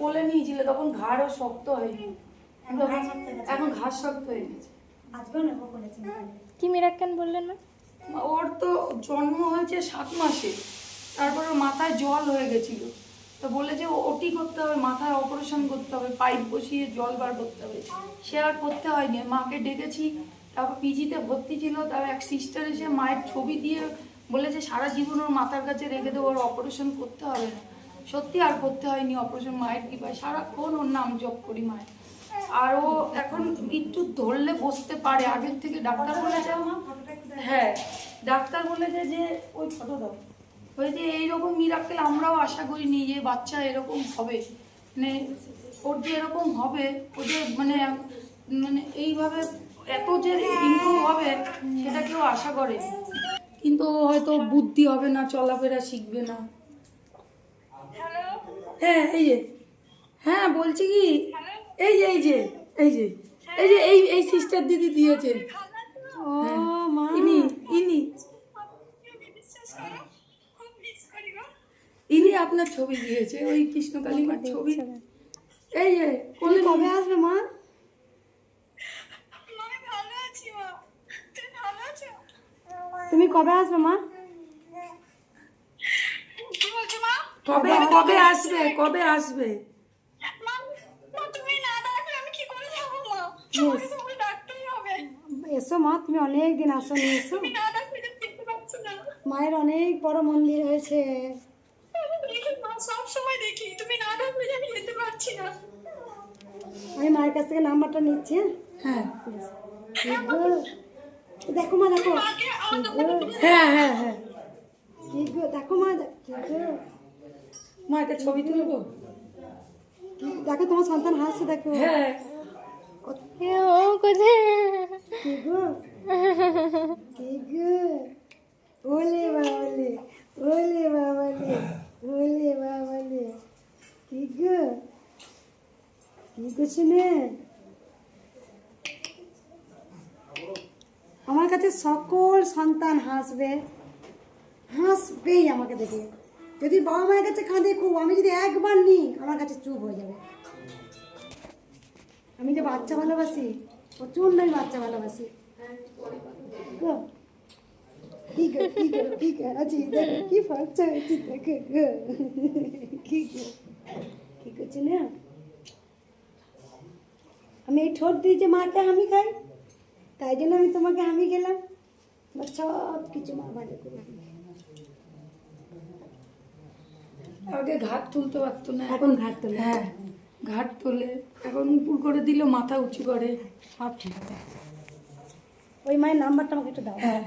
কোলে নিয়েছিল তখন ঘাড়ও শক্ত হয়নি, এখন ঘাড় শক্ত হয়ে গেছে। কি মিরাক্কেল বললেন না? ওর তো জন্ম হয়েছে 7 মাসে, তারপরে মাথায় জল হয়ে গেছিল, তো বলে যে ওটি করতে হবে, মাথায় অপারেশন করতে হবে, পাইপ বসিয়ে জল বার করতে হবে। সে আর করতে হয়নি, মাকে ডেকেছি, তারপর পিজিতে ভর্তি ছিল, তারপর এক সিস্টার এসে মায়ের ছবি দিয়ে বলেছে সারা জীবন ওর মাথার কাছে রেখে দেবো, ওর অপারেশন করতে হবে না। সত্যি আর করতে হয়নি অপারেশন, মায়ের কৃপায় সারাক্ষণ ওর নাম জপ করি মায়ের। আর ও এখন একটু ধরলে বসতে পারে আগের থেকে। ডাক্তার বলেছে, হ্যাঁ ডাক্তার বলেছে যে ওই ফটো দাও, ওই যে এইরকম মিরাক্কেল আমরাও আশা করিনি যে বাচ্চা এরকম হবে, মানে ওর যে এরকম হবে, ও যে মানে মানে এইভাবে এত যে ইমপ্রুভ হবে সেটা কেউ আশা করে, কিন্তু ও হয়তো বুদ্ধি হবে না, চলাফেরা শিখবে না। হ্যাঁ এই যে, হ্যাঁ বলছি কি, এই যে এই যে এই যে এই যে এই সিস্টার দিদি দিয়েছেন, ইনি ইনি ইনি আপনার ছবি দিয়েছে, ওই কৃষ্ণকালী মার ছবি। এই যে কবে আসবে মা? তুমি কবে আসবে মা? কবে কবে আসবে, কবে আসবে? এসো মা, তুমি অনেক দিন আসো নি, এসো। মায়ের অনেক বড় মন্দির হয়েছে। আমি মায়ের কাছ থেকে নাম্বারটা নিচ্ছি। হ্যাঁ দেখো মা, দেখো হ্যাঁ হ্যাঁ হ্যাঁ কি গো, দেখো মা, মা একটা ছবি তুলবো? দেখো তোমার সন্তান হাসছে, দেখো। হ্যাঁ ও কোথায়? কি গো, কি গো, ওলে বাবালে, ওলে বাবালে, ওলে বাবালে, কি গো, কি করছে নে? আমার কাছে সকল সন্তান হাসবে, হাসবেই আমাকে দেখে। যদি বাবা মায়ের কাছে কাঁদে খুব, আমি যদি একবার নিই আমার কাছে চুপ হয়ে যাবে। আমি যে বাচ্চা ভালোবাসি, প্রচন্ড আমি বাচ্চা ভালোবাসি। কি গো, কি গো, কি গো, আছি দেখো কি বাচ্চা হয়েছে, দেখো গো, কি গো, কি করছি না? আমি এই ঠোঁট দিয়ে যে মাকে আমি খাই, তাই জন্য আমি তোমাকে আমি গেলাম, সব কিছু মা ভালো করে দিই। আগে ঘাট তুলতে পারতো না, এখন ঘাট তোলে। হ্যাঁ ঘাট তোলে, এখন উপর করে দিল, মাথা উঁচু করে, সব ঠিক আছে। ওই মায়ের নাম্বারটা আমাকে একটু দাও। হ্যাঁ